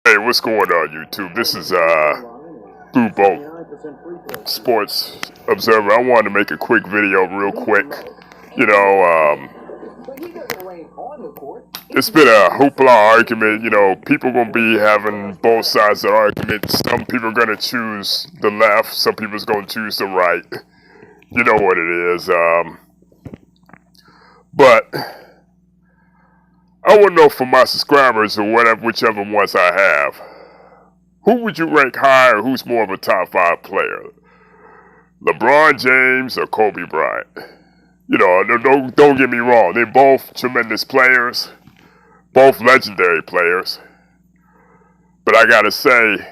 Hey, what's going on, YouTube? This is Blue Boat Sports Observer. I wanted to make a quick video real quick. You know, it's been a hoopla argument. You know, people gonna be having both sides of the argument. Some people are gonna choose the left. Some people's gonna choose the right. You know what it is. But I want to know from my subscribers or whatever, whichever ones I have. Who would you rank higher? Who's more of a top 5 player? LeBron James or Kobe Bryant? You know, don't get me wrong. They're both tremendous players, both legendary players. But I gotta say,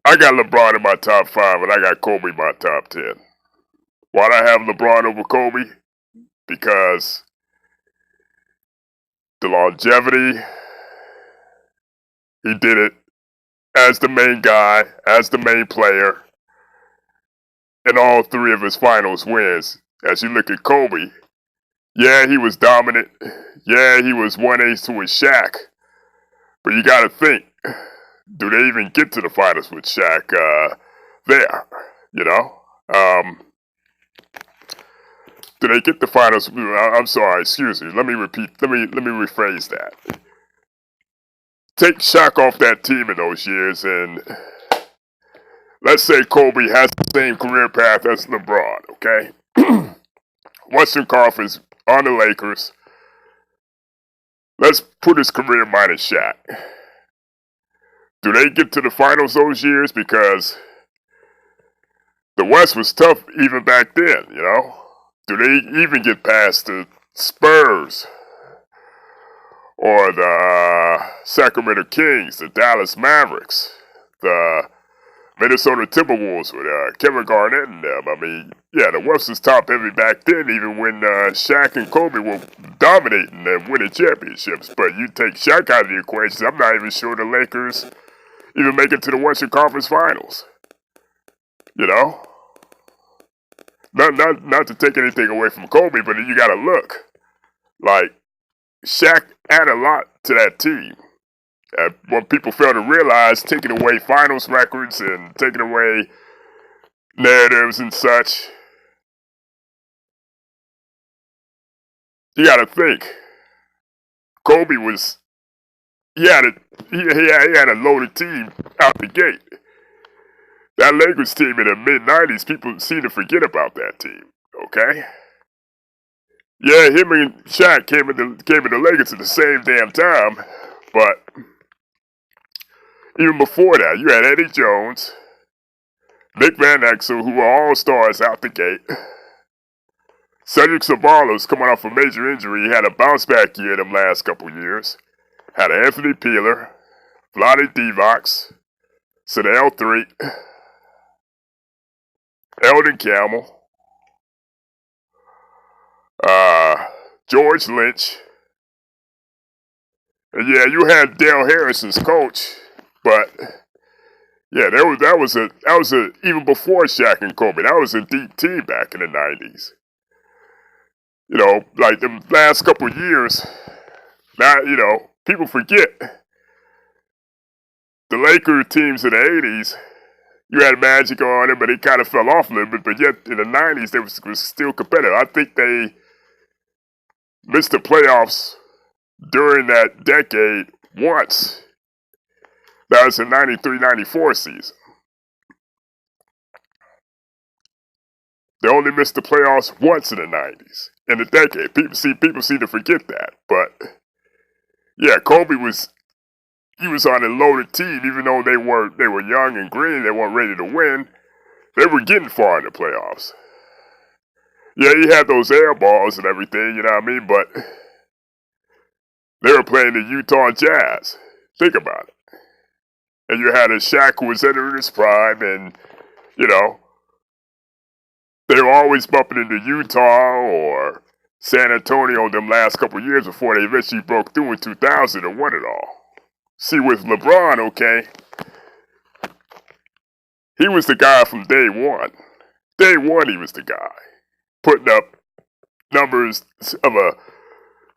I got LeBron in my top 5 and I got Kobe in my top 10. Why'd I have LeBron over Kobe? Because the longevity, he did it as the main guy, as the main player, in all 3 of his finals wins. As you look at Kobe, yeah, he was dominant. Yeah, he was 1-ace to his Shaq. But you got to think, do they even get to the finals with Shaq there? You know? Do they get the finals? I'm sorry, excuse me. Let me rephrase that. Take Shaq off that team in those years, and let's say Kobe has the same career path as LeBron, okay? Western Conference on the Lakers. Let's put his career minus Shaq. Do they get to the finals those years? Because the West was tough even back then, you know? Do they even get past the Spurs? Or the Sacramento Kings, the Dallas Mavericks, the Minnesota Timberwolves with Kevin Garnett and them. I mean, yeah, the West was top heavy back then, even when Shaq and Kobe were dominating and winning championships. But you take Shaq out of the equation, I'm not even sure the Lakers even make it to the Western Conference Finals. You know? Not to take anything away from Kobe, but you gotta look. Like, Shaq added a lot to that team. And what people fail to realize, taking away finals records and taking away narratives and such, you got to think. Kobe was, he had a loaded team out the gate. That Lakers team in the mid-90s, people seem to forget about that team, okay? Yeah, him and Shaq came in the Lakers at the same damn time, but even before that, you had Eddie Jones, Nick Van Exel, who were all-stars out the gate. Cedric Ceballos, coming off a major injury, he had a bounce-back year in them last couple years. Had Anthony Peeler, Vlade Divac, Sedale Three, Eldon Campbell, George Lynch. And yeah, you had Dale Harrison's coach, but yeah, that was a even before Shaq and Kobe, that was a deep team back in the 90s. You know, like the last couple of years, now, you know, people forget the Laker teams in the 80s. You had Magic on it, but it kind of fell off a little bit. But yet in the 90s, they was still competitive. I think they missed the playoffs during that decade once. That was the 93-94 season. They only missed the playoffs once in the 90s. In the decade. People seem to forget that. But yeah, Kobe was on a loaded team, even though they were young and green, they weren't ready to win. They were getting far in the playoffs. Yeah, he had those air balls and everything, you know what I mean? But they were playing the Utah Jazz. Think about it. And you had a Shaq who was entering his prime, and, you know, they were always bumping into Utah or San Antonio them last couple of years before they eventually broke through in 2000 and won it all. See, with LeBron, okay, he was the guy from day one. Day one, he was the guy. Putting up numbers of a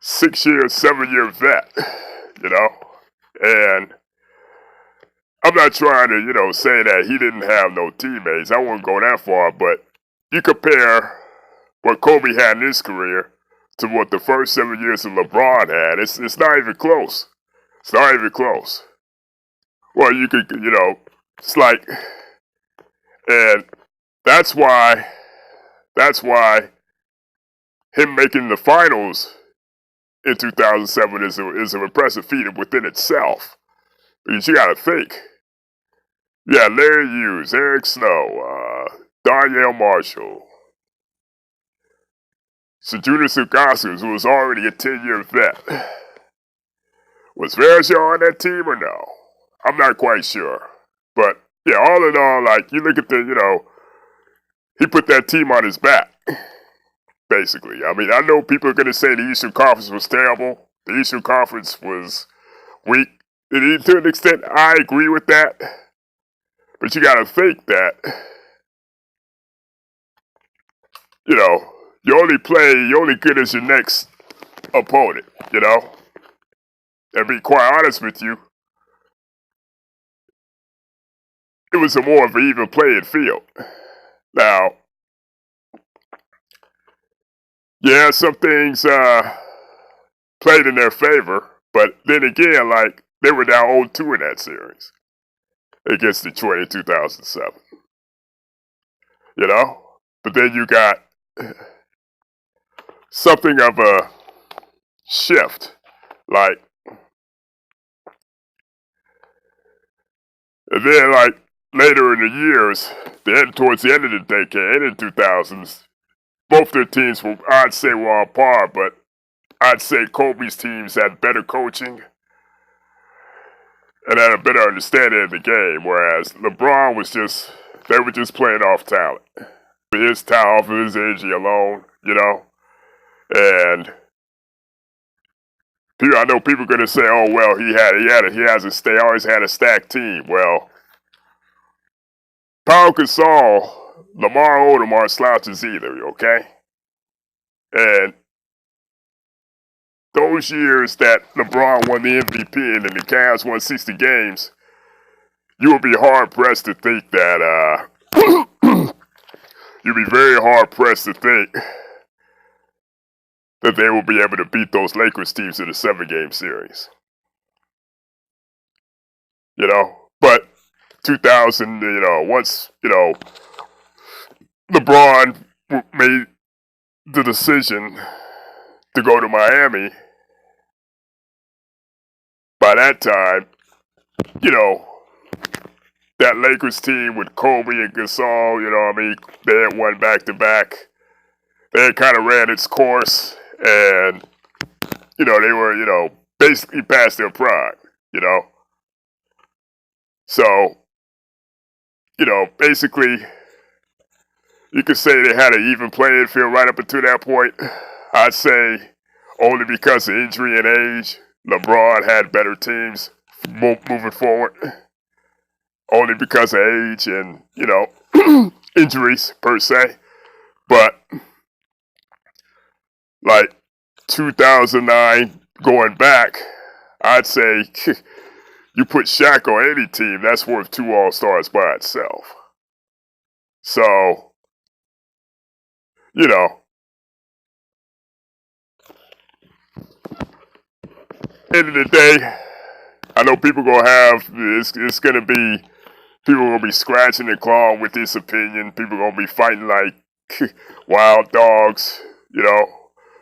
6-year, 7-year vet. you know? And I'm not trying to, say that he didn't have no teammates. I wouldn't go that far, but you compare what Kobe had in his career to what the first 7 years of LeBron had. It's not even close. It's not even close. Well, you could, it's like, and that's why him making the finals in 2007 is an impressive feat within itself. Because you got to think. Yeah, Larry Hughes, Eric Snow, Danielle Marshall, Sajunas Ugauskas, who was already a 10-year vet. Was Varejao on that team or no? I'm not quite sure. But, yeah, all in all, like, you look at he put that team on his back, basically. I mean, I know people are going to say the Eastern Conference was terrible. The Eastern Conference was weak. And to an extent, I agree with that. But you got to think that, you're only good as your next opponent, And be quite honest with you, it was a more of an even playing field. Now, yeah, some things played in their favor, but then again, like, they were down 0-2 in that series against Detroit in 2007. But then you got something of a shift, like, and then, like, later in the years, towards the end of the decade, in the 2000s, both their teams were, I'd say, were on par, but I'd say Kobe's teams had better coaching and had a better understanding of the game, whereas LeBron they were just playing off talent. His talent, off of his energy alone, and I know people are going to say, oh, well, he always had a stacked team. Well, Pau Gasol, Lamar Odom aren't slouches either, okay? And those years that LeBron won the MVP and the Cavs won 60 games, you would be hard-pressed to think that, you'd be very hard-pressed to think that they will be able to beat those Lakers teams in a 7-game series. But 2000, once, LeBron made the decision to go to Miami, by that time, that Lakers team with Kobe and Gasol, they had won back-to-back. They had kind of ran its course, and, they were, basically past their prime, So, basically, you could say they had an even playing field right up until that point. I'd say only because of injury and age, LeBron had better teams moving forward. Only because of age and, injuries per se. But, like, 2009 going back, I'd say you put Shaq on any team, that's worth 2 All-Stars by itself. So, end of the day, I know people gonna have it's gonna be people gonna be scratching and clawing with this opinion. People gonna be fighting like wild dogs.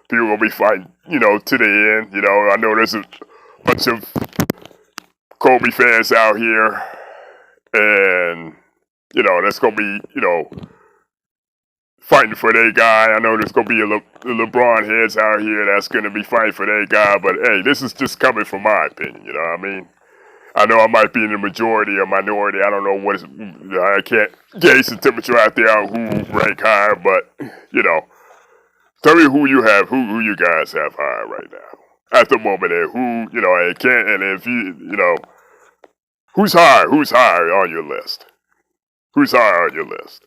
People gonna be fighting, to the end. I know there's a bunch of Kobe fans out here, and that's gonna be fighting for their guy. I know there's going to be a LeBron heads out here that's going to be fighting for their guy. But, hey, this is just coming from my opinion, you know what I mean? I know I might be in the majority or minority. I don't know I can't gauge the temperature out there on who rank higher. But, tell me who you guys have higher right now at the moment. And who, and if who's higher on your list? Who's higher on your list?